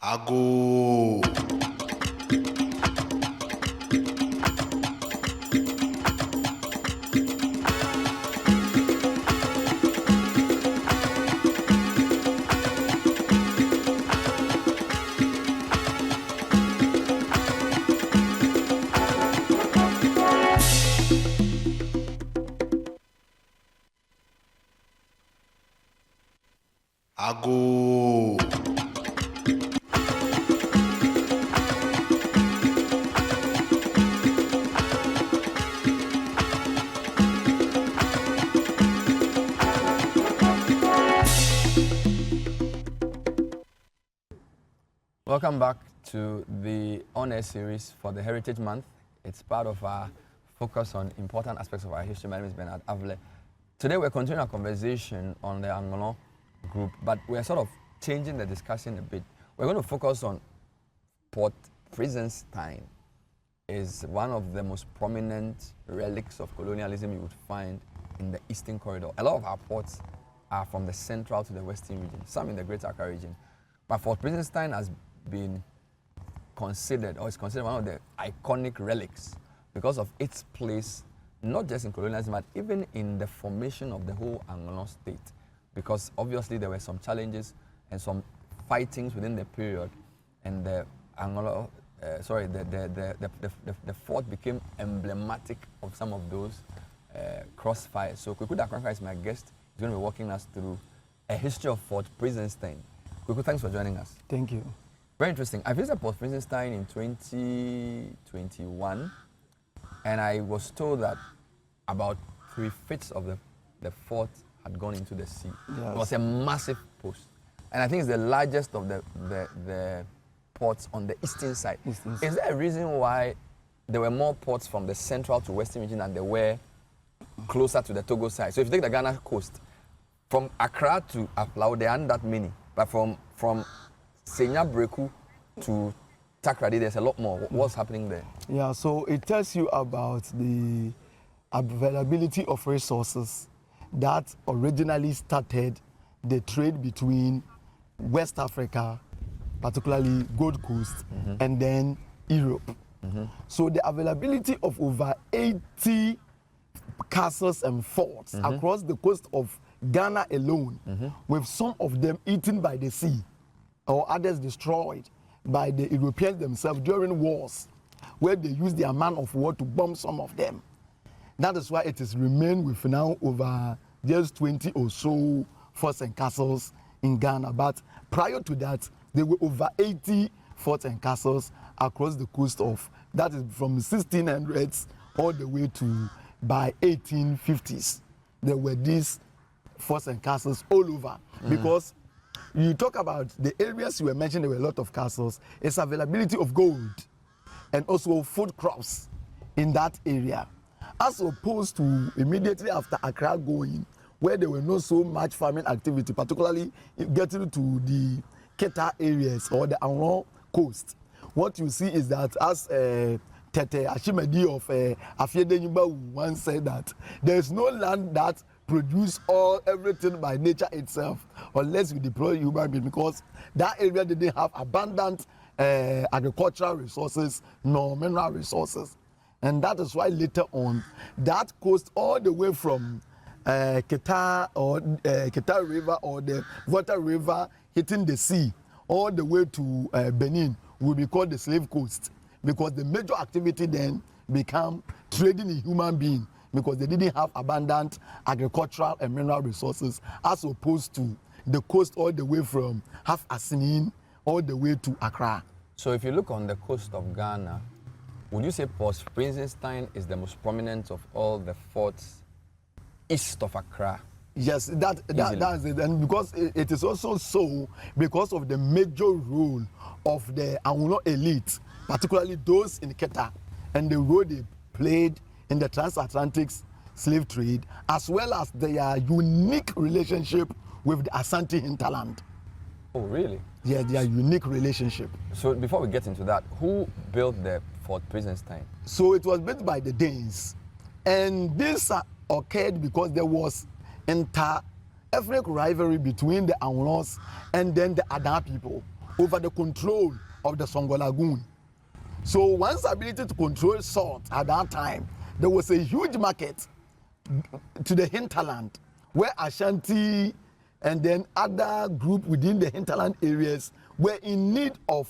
Ago. Ago. Welcome back to the on-air series for the Heritage Month. It's part of our focus on important aspects of our history. My name is Bernard Avle. Today we're continuing our conversation on the Anlo group, but we're sort of changing the discussion a bit. We're going to focus on Port Prinzenstein. Is one of the most prominent relics of colonialism you would find in the Eastern Corridor. A lot of our ports are from the central to the western region, some in the Greater Accra region. But Fort Prinzenstein has been considered, or is considered one of the iconic relics because of its place, not just in colonialism, but even in the formation of the whole Anglo state. Because obviously there were some challenges and some fightings within the period, and the Anglo, the fort became emblematic of some of those crossfires. So Kweku Dakrankra is my guest. He's going to be walking us through a history of Fort Prinzenstein. Kweku, thanks for joining us. Thank you. Very interesting. I visited Port Prinzenstein in 2021, and I was told that about 3/5 of the fort had gone into the sea. Yes. It was a massive post. And I think it's the largest of the ports on the eastern side. Is there a reason why there were more ports from the central to western region than there were closer to the Togo side? So if you take the Ghana coast, from Accra to Aflao, there aren't that many. But from Senya Breku to Takrady, there's a lot more. What's happening there? Yeah, so it tells you about the availability of resources that originally started the trade between West Africa, particularly Gold Coast, and then Europe. So the availability of over 80 castles and forts across the coast of Ghana alone, with some of them eaten by the sea or others destroyed by the Europeans themselves during wars, where they used their man of war to bomb some of them. That is why it has remained with now over just 20 or so forts and castles in Ghana. But prior to that, there were over 80 forts and castles across the coast of, that is from 1600s all the way to by 1850s. There were these forts and castles all over. Because you talk about the areas you were mentioning, there were a lot of castles. It's availability of gold and also food crops in that area, as opposed to immediately after Accra going, where there were not so much farming activity, particularly getting to the Keta areas or the Anlo coast. What you see is that, as Tete Ashimedi of Afiedenyumba once said, that there is no land that produce everything by nature itself unless we deploy human beings, because that area didn't have abundant agricultural resources nor mineral resources. And that is why later on, that coast all the way from Keta River or the Water River hitting the sea all the way to Benin will be called the slave coast, because the major activity then became trading in human beings, because they didn't have abundant agricultural and mineral resources, as opposed to the coast all the way from Half Asinin all the way to Accra. So if you look on the coast of Ghana, would you say Port Prinzenstein is the most prominent of all the forts east of Accra? Yes, that's it. And because it is also so because of the major role of the Anlo elite, particularly those in Keta, and the role they played in the transatlantic slave trade, as well as their unique relationship with the Asante hinterland. Oh, really? Yeah, their unique relationship. So before we get into that, who built the Fort Prinzenstein? So it was built by the Danes. And this occurred because there was inter-ethnic rivalry between the Anlos and then the Ada people over the control of the Songo Lagoon. So one's ability to control salt at that time, there was a huge market to the hinterland where Ashanti and then other group within the hinterland areas were in need of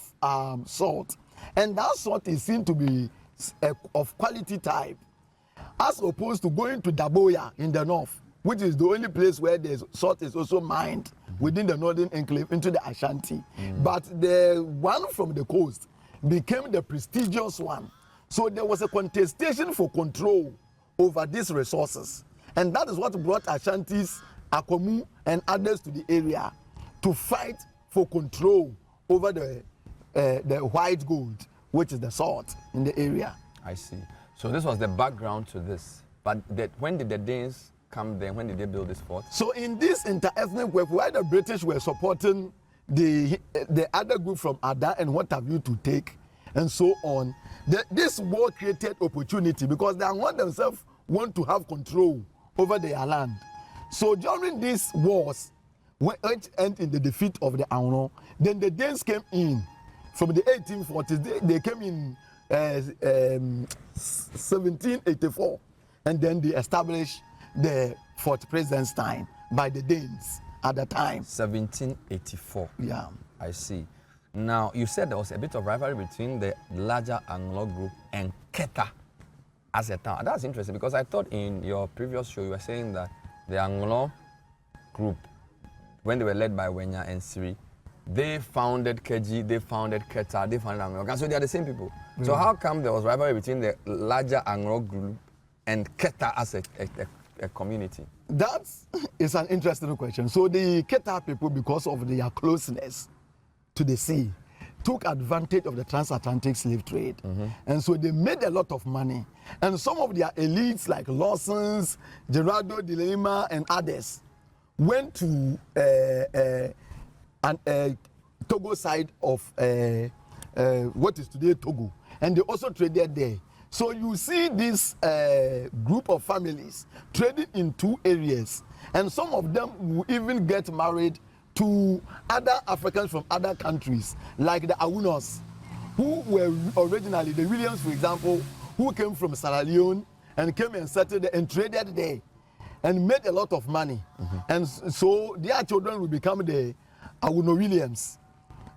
salt. And that salt is seen to be of quality type, as opposed to going to Daboya in the north, which is the only place where the salt is also mined within the northern enclave into the Ashanti. But the one from the coast became the prestigious one. So there was a contestation for control over these resources. And that is what brought Ashantis, Akomu, and others to the area to fight for control over the white gold, which is the salt in the area. I see. So this was the background to this. But when did the Danes come there? When did they build this fort? So in this inter-ethnic war, while the British were supporting the other group from Ada and what have you to take, and so on, this war created opportunity because the Anglo themselves want to have control over their land. So during these wars, which ended in the defeat of the Anglo, then the Danes came in from the 1840s. They came in 1784, and then they established the Fort Prinzenstein by the Danes at the time. 1784. Yeah. I see. Now, you said there was a bit of rivalry between the larger Anglo group and Keta as a town. That's interesting because I thought in your previous show you were saying that the Anglo group, when they were led by Wenya and Siri, they founded Keji, they founded Keta, they founded Anglo. So they are the same people. So how come there was rivalry between the larger Anglo group and Keta as a community? That is an interesting question. So the Keta people, because of their closeness to the sea, took advantage of the transatlantic slave trade. And so they made a lot of money. And some of their elites like Lawson's, Gerardo de Lima and others went to Togo side of what is today Togo. And they also traded there. So you see this group of families trading in two areas. And some of them will even get married to other Africans from other countries, like the Awunos, who were originally, the Williams, for example, who came from Sierra Leone and came and settled there and traded there and made a lot of money. And so their children will become the Awuno Williams.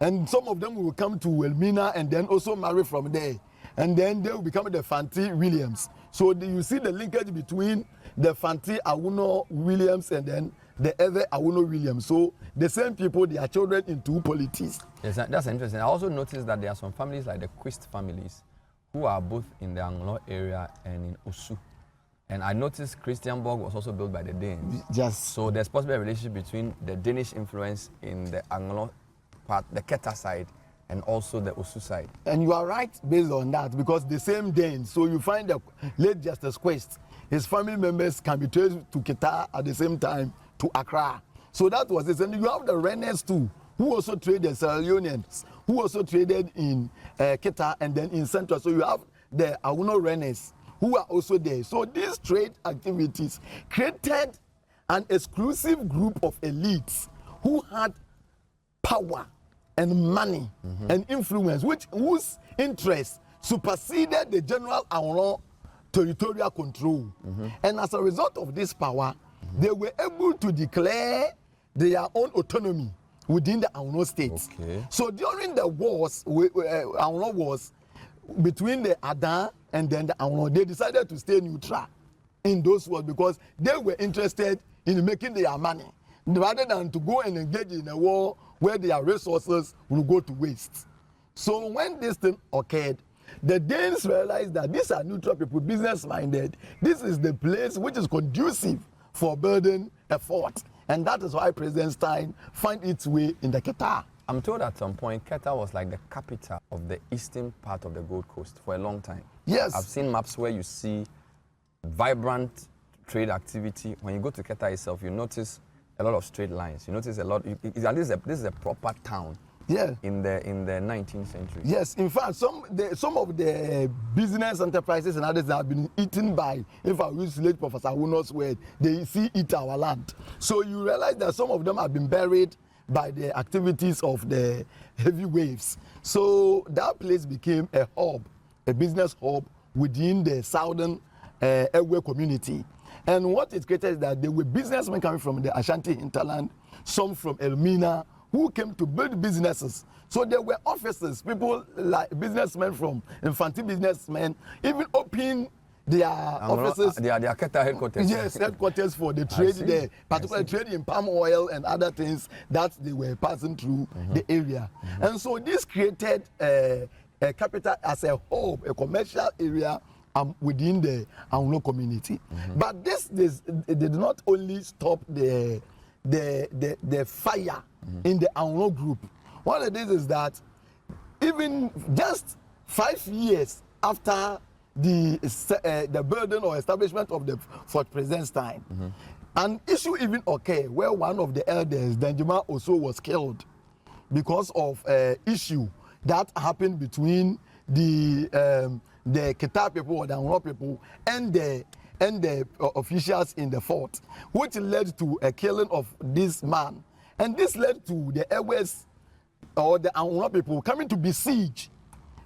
And some of them will come to Elmina and then also marry from there. And then they will become the Fanti Williams. So you see the linkage between the Fanti Awuno Williams and then the other Awuno Williams. So the same people, they are children in two polities. Yes, that's interesting. I also noticed that there are some families like the Quist families who are both in the Anglo area and in Osu. And I noticed Christianborg was also built by the Danes. Yes. So there's possibly a relationship between the Danish influence in the Anglo part, the Keta side, and also the Osu side. And you are right based on that, because the same Danes. So you find the late Justice Quest, his family members can be traced to Keta at the same time to Accra. So that was it. And you have the Rennes too, who also traded, Sierra Leoneans, who also traded in Keta and then in Central. So you have the Awuno Rennes, who are also there. So these trade activities created an exclusive group of elites who had power and money and influence, whose interests superseded the general Anglo territorial control. And as a result of this power, they were able to declare their own autonomy within the Anglo states. Okay. So during the wars, Anglo wars between the Ada and then the Anglo, they decided to stay neutral in those wars because they were interested in making their money rather than to go and engage in a war where their resources will go to waste. So when this thing occurred, the Danes realized that these are neutral people, business-minded. This is the place which is conducive for building a fort. And that is why Prinzenstein found its way in the Keta. I'm told at some point Keta was like the capital of the eastern part of the Gold Coast for a long time. Yes. I've seen maps where you see vibrant trade activity. When you go to Keta itself, you notice a lot of straight lines. You notice a lot. This is a proper town. Yeah. In the 19th century. Yes, in fact, some of the business enterprises and others have been eaten by, if I use late Professor Wuno's word, they eat our land. So you realize that some of them have been buried by the activities of the heavy waves. So that place became a hub, a business hub within the southern Ewe community. And what it created is that there were businessmen coming from the Ashanti hinterland, some from Elmina, who came to build businesses. So there were officers, people like businessmen from Infanti businessmen, even open their offices. Their Keta headquarters. Yes, headquarters for the trade there, particularly trade in palm oil and other things that they were passing through the area. And so this created a capital as a hub, a commercial area within the Anlo community. But this did not only stop the fire in the Anlo group. One of the things is that even just 5 years after the building or establishment of the Fort Prinzenstein, an issue even occurred where one of the elders, Danjuma, also was killed because of issue that happened between the Keta people or the Anlo people and the officials in the fort, which led to a killing of this man. And this led to the Ewes or the Anlo people coming to besiege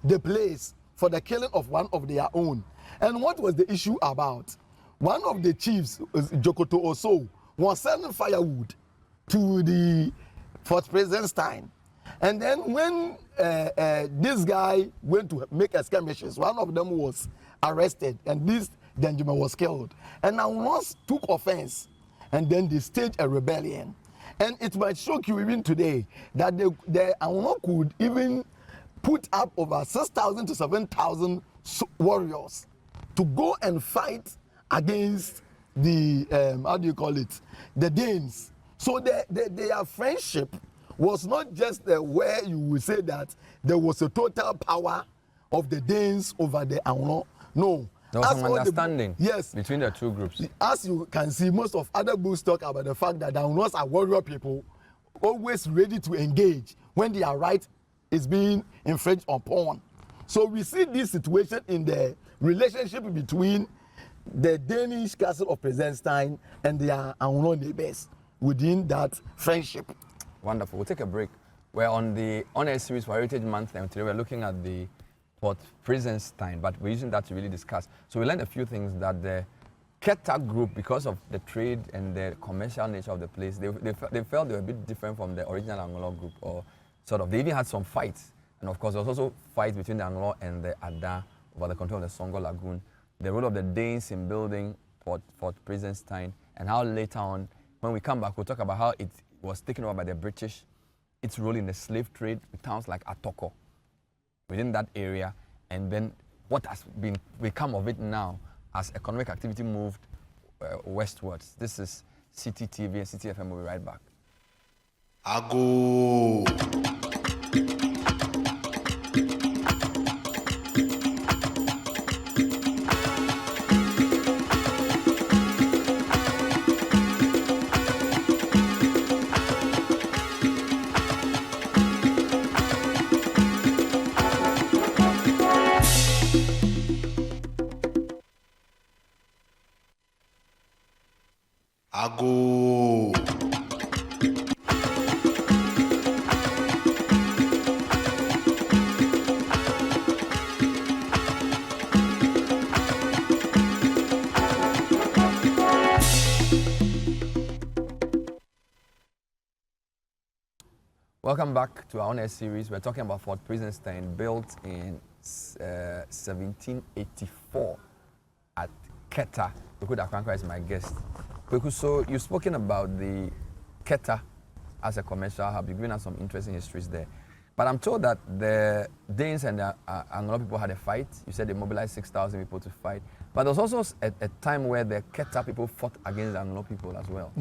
the place for the killing of one of their own. And what was the issue about? One of the chiefs, Jokoto Oso, was selling firewood to the Fort Prinzenstein. And then when this guy went to make skirmishes, one of them was arrested, and this Danjuma was killed. And Anlos took offense, and then they staged a rebellion. And it might shock you even today that the Anlo could even put up over 6,000 to 7,000 warriors to go and fight against the, how do you call it, the Danes. So their friendship was not just where you would say that there was a total power of the Danes over the Anlo. No. There was some understanding between the two groups. As you can see, most of other books talk about the fact that the Anlos are warrior people, always ready to engage when their right is being infringed upon. So we see this situation in the relationship between the Danish castle of Prinzenstein and their Anlo neighbors within that friendship. Wonderful. We'll take a break. We're on the on-air series for Heritage Month, and today we're looking at the Fort Prinzenstein, but we're using that to really discuss. So we learned a few things that the Keta group, because of the trade and the commercial nature of the place, they felt they were a bit different from the original Anlo group, or sort of. They even had some fights. And of course, there was also fights between the Anlo and the Ada over the control of the Songo Lagoon, the role of the Danes in building Fort Prinzenstein, and how later on, when we come back, we'll talk about how it was taken over by the British, its role in the slave trade with towns like Atoko within that area, and then what has become of it now as economic activity moved westwards. This is Citi TV and Citi FM. We'll be right back. Ago. Ago. Welcome back to our on-air series. We're talking about Fort Prinzenstein, built in 1784 at Keta. Kweku Dakwankwa is my guest. Kweku, so you've spoken about the Keta as a commercial hub. You've given us some interesting histories there. But I'm told that the Danes and the Anlo people had a fight. You said they mobilized 6,000 people to fight. But there was also a time where the Keta people fought against the Anlo people as well.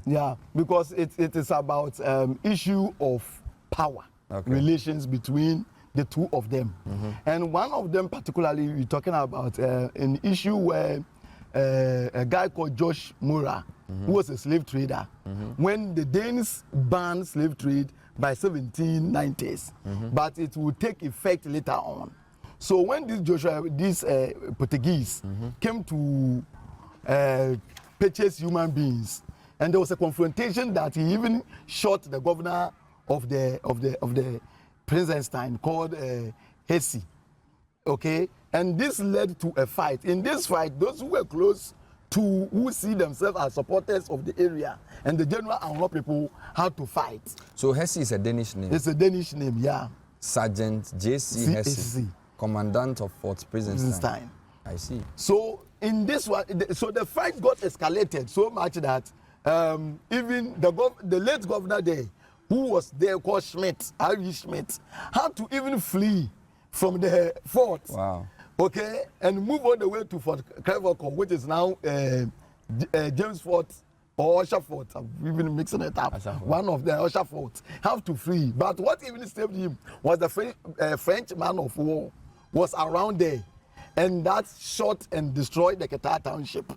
Yeah, because it is about issue of power, relations between the two of them. And one of them particularly, we're talking about an issue where a guy called Josh Mura, who was a slave trader, when the Danes banned slave trade by 1790s, but it would take effect later on. So when these Portuguese came to purchase human beings, And there was a confrontation that he even shot the governor of the Prinzenstein called Hesse. Okay, and this led to a fight. In this fight, those who were close to, who see themselves as supporters of the area, and the general Anlo people had to fight. So Hesse is a Danish name? It's a Danish name, yeah. Sergeant J.C. Hesse, Commandant of Fort Prinzenstein. I see. So in this one, so the fight got escalated so much that even the late governor there, who was there called Schmidt, Harry Schmidt, had to even flee from the fort. Wow. Okay, and move all the way to Fort Crevacol, which is now James Fort or Usher Fort. I'm even mixing it up. One of the Usher Forts have to flee. But what even saved him was the French man of war was around there, and that shot and destroyed the Qatar township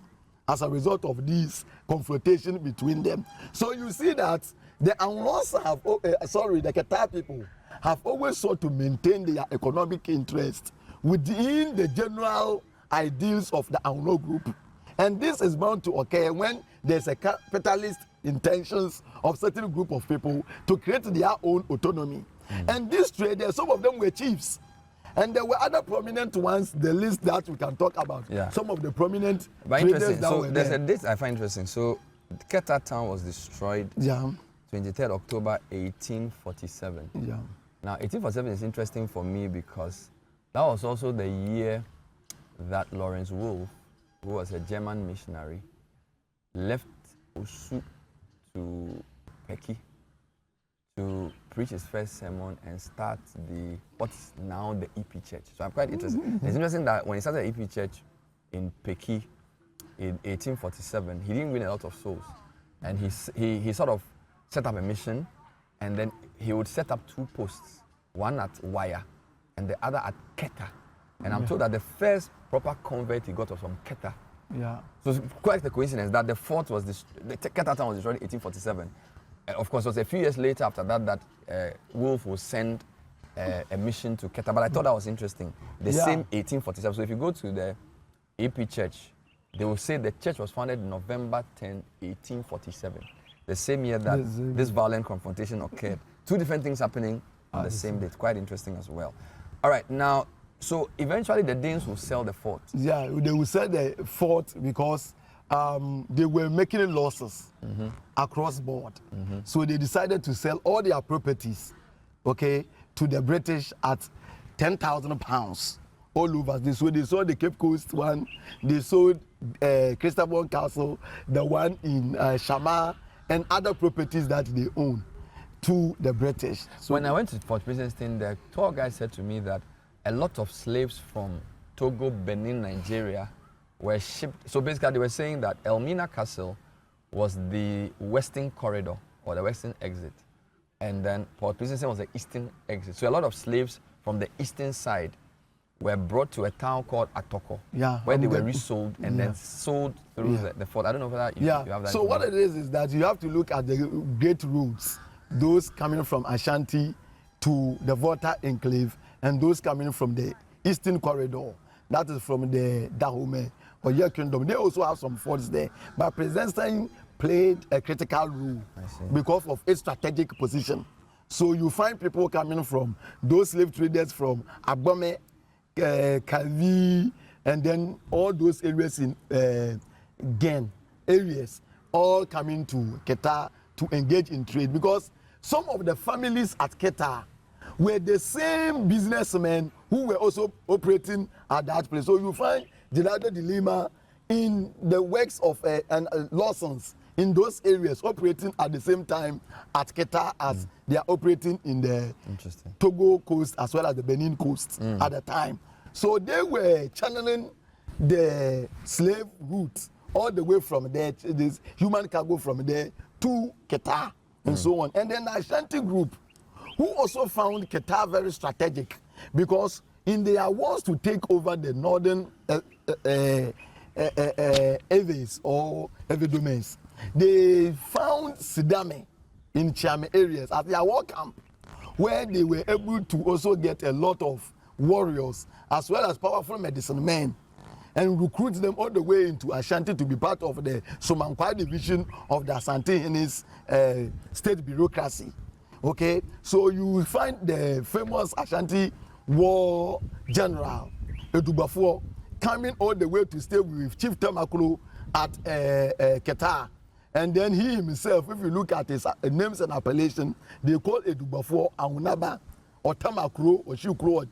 as a result of this confrontation between them. So you see that the Anlos have, the Qatar people have always sought to maintain their economic interest within the general ideals of the Anlo group. And this is bound to occur when there's a capitalist intentions of certain group of people to create their own autonomy. And these traders, some of them were chiefs. And there were other prominent ones, the list that we can talk about. Yeah. Some of the prominent traders that were there. There's a date I find interesting. So Qatar town was destroyed 23rd October 1847. Yeah. Now 1847 is interesting for me because that was also the year that Lawrence Wolff, who was a German missionary, left Osu to Peki to preach his first sermon and start what's now the EP Church. So I'm quite interested. It's interesting that when he started the EP Church in Peki in 1847, he didn't win a lot of souls. And he sort of set up a mission, and then he would set up two posts, one at Waya and the other at Keta. And I'm told that the first proper convert he got was from Keta. Yeah. So it's quite a coincidence that the fort was the Keta town was destroyed in 1847. Of course, it was a few years later after that Wolf would send a mission to Keta. But I thought that was interesting. The same 1847. So if you go to the AP Church, they will say the church was founded November 10, 1847. The same year that this violent confrontation occurred. Two different things happening on the same date. Quite interesting as well. All right, now, so eventually the Danes will sell the fort. Yeah, they will sell the fort because they were making losses across board. So they decided to sell all their properties, okay, to the British at £10,000 all over. So they sold the Cape Coast one, they sold Christabel Castle, the one in Shama, and other properties that they own to the British. So when I went to Fort Prinzenstein, the tour guide said to me that a lot of slaves from Togo, Benin, Nigeria were shipped. So basically they were saying that Elmina Castle was the western corridor or the western exit. And then Fort Prinzenstein was the eastern exit. So a lot of slaves from the eastern side were brought to a town called Atoko, where they were resold and then sold through the fort. I don't know whether you have that. So what it is that you have to look at the great routes, those coming from Ashanti to the Volta Enclave, and those coming from the Eastern Corridor, that is from the Dahomey or Your Kingdom. They also have some forts there. But Prinzenstein played a critical role because of its strategic position. So you find people coming from those slave traders from Abome, Kavi, and then all those areas in Gen areas, all coming to Keta to engage in trade, because some of the families at Keta were the same businessmen who were also operating at that place. So you find Gerardo de Lima in the works of Lawson's in those areas operating at the same time at Keta as they are operating in the Togo coast as well as the Benin coast at the time. So they were channeling the slave route all the way from there, this human cargo from there to Keta and so on. And then the Ashanti group, who also found Keta very strategic, because in their wars to take over the northern Eves or Evidomes, they found Sidame in Chiame areas as their war camp, where they were able to also get a lot of warriors as well as powerful medicine men. and recruit them all the way into Ashanti to be part of the Somankwa division of the Asante-Hene's state bureaucracy. Okay, so you will find the famous Ashanti war general Edubafo coming all the way to stay with Chief Tamaklo at Qatar. And then he himself, if you look at his names and appellation, they call Edubafo Awunaba or Tamakro or Shukro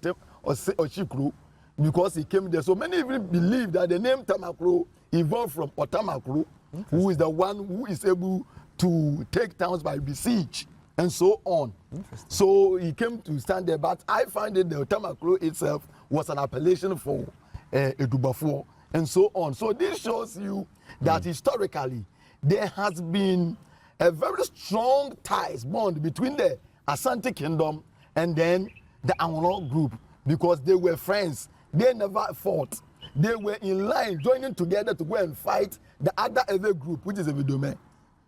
or Shikro, because he came there. So many even believe that the name Tamakro evolved from Otamakro, who is the one who is able to take towns by besiege and so on. So he came to stand there, but I find that the Otamakro itself was an appellation for Edubafo and so on. So this shows you that historically there has been a very strong ties bond between the Asante Kingdom and then the Anlo group, because they were friends. They never fought. They were in line, joining together to go and fight the other Ewe group, which is Evedome.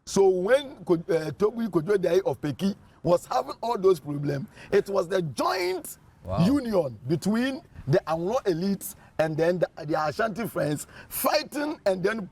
So when Tobi Kojo of Peki was having all those problems, it was the joint union between the Anlo elites and then the Ashanti friends fighting and then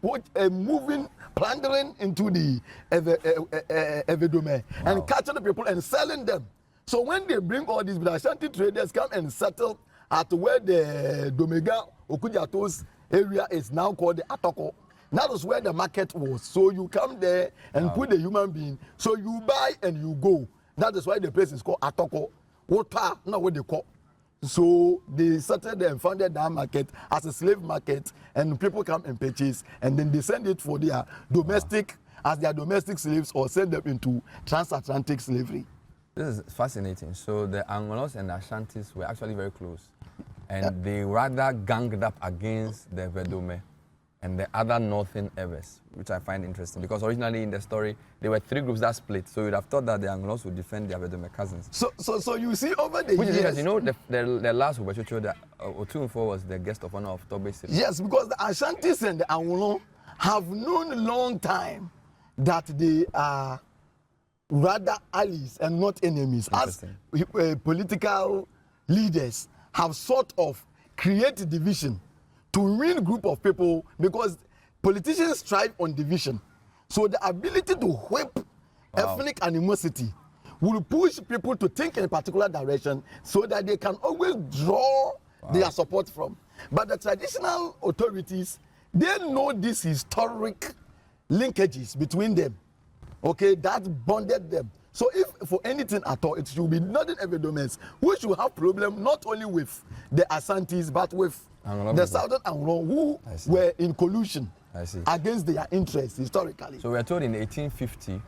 moving, plundering into the Evedome and catching the people and selling them. So when they bring all these, the Ashanti traders come and settle at where the Domega Okujato's area is now called the Atoko. That was where the market was. So you come there and put the human being. So you buy and you go. That is why the place is called Atoko. Wota, not what they call. So they started and founded that market as a slave market, and people come and purchase, and then they send it for their domestic, as their domestic slaves, or send them into transatlantic slavery. This is fascinating. So the Anglos and the Ashantis were actually very close, and they rather ganged up against the Vedome and the other northern Ewes, which I find interesting, because originally in the story there were three groups that split. So you'd have thought that the Anglos would defend their Vedome cousins. So you see over the which years, is interesting. You know, the last Ubechucho, that Otunfo was the guest of honor of Tobe City. Yes, because the Ashantis and the Anlo have known a long time that they are rather allies and not enemies. As political leaders have sort of created division to win group of people, because politicians thrive on division. So the ability to whip ethnic animosity will push people to think in a particular direction so that they can always draw their support from. But the traditional authorities, they know these historic linkages between them, okay, that bonded them. So if for anything at all, it should be northern Evedomes who should have problem not only with the Asantis but with the southern Anlo, who were in collusion against their interests historically. So we are told in 1850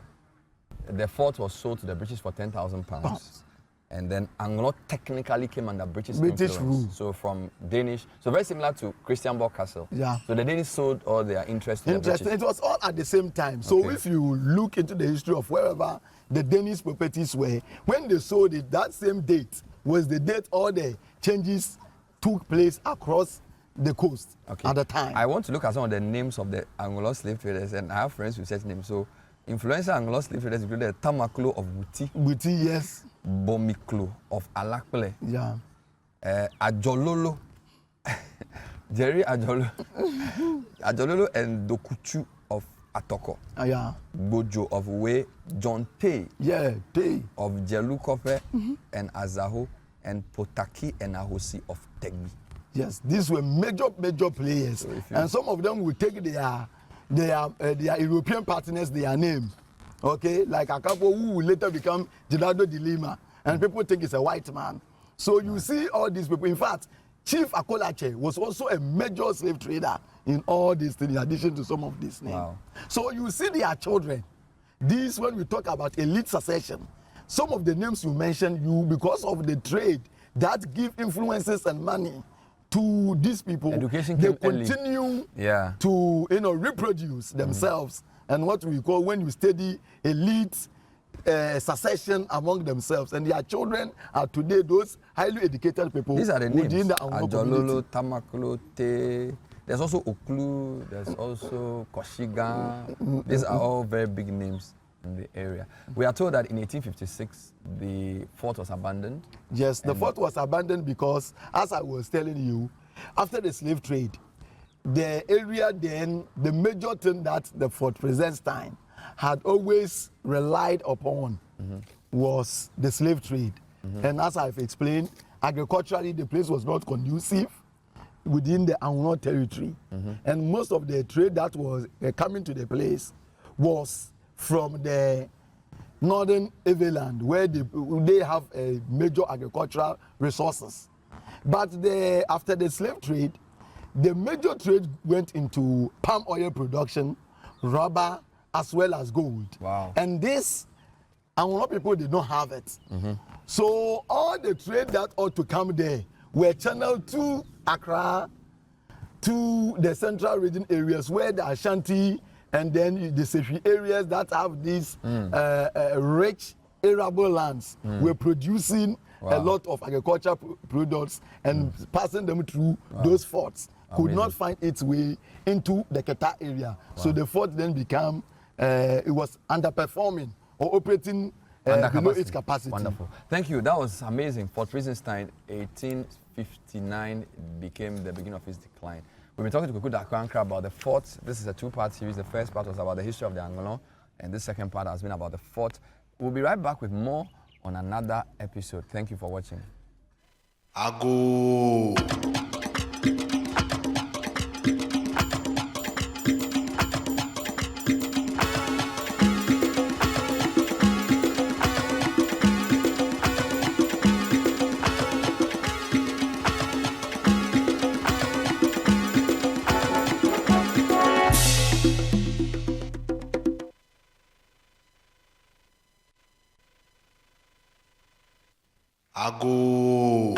the fort was sold to the British for £10,000. And then Anlo technically came under British rule. So from Danish, so very similar to Christianborg Castle. Yeah. So the Danish sold all their interest to the British. It was all at the same time. So if you look into the history of wherever the Danish properties were, when they sold it, that same date was the date all the changes took place across the coast at the time. I want to look at some of the names of the Anglo slave traders, and I have friends with such names. So influential Anglo slave traders included Tamaklo of Buti. Buti, yes. Bomiklo of Alakple. Yeah. Ajololo. Jerry Ajololo. Ajololo and Dokuchu of Atoko. Yeah. Bojo of We, John Tay. Yeah, Tay. Of Jelukofe and Azaho, and Potaki and Ahosi of Tegbi. Yes, these were major players, so and some of them will take their European partners their name, okay, like a couple who will later become Gerardo de Lima, and people think it's a white man. So you see all these people. In fact, Chief Akolache was also a major slave trader in all these things, in addition to some of these names. Wow. So you see their children. These, when we talk about elite succession, some of the names you mentioned, because of the trade that give influences and money to these people, education they continue to reproduce themselves. And what we call, when you study elite succession among themselves, and their children are today those highly educated people. These are the names. Ajololo, Tamaklo, Te. There's also Oklu, there's also Koshiga. These are all very big names in the area. We are told that in 1856 the fort was abandoned. Yes, the fort was abandoned because, as I was telling you, after the slave trade, the area then, the major thing that the Fort Prinzenstein had always relied upon was the slave trade. And as I've explained, agriculturally the place was not conducive within the Anlo territory. And most of the trade that was coming to the place was from the northern Everland, where they have a major agricultural resources. But after the slave trade, the major trade went into palm oil production, rubber, as well as gold. Wow. And this, and a lot of people did not have it. So all the trade that ought to come there were channeled to Accra, to the central region areas where the Ashanti and then the Sefi areas that have these rich arable lands were producing a lot of agricultural products and passing them through those forts. Could not find its way into the Keta area. So the fort then became, it was underperforming or operating below its capacity. Wonderful. Thank you. That was amazing. Fort Prinzenstein, 1859 became the beginning of its decline. We've been talking to Kuku Dakwankra about the fort. This is a two-part series. The first part was about the history of the Anlo, and this second part has been about the fort. We'll be right back with more on another episode. Thank you for watching. Ago. Ago.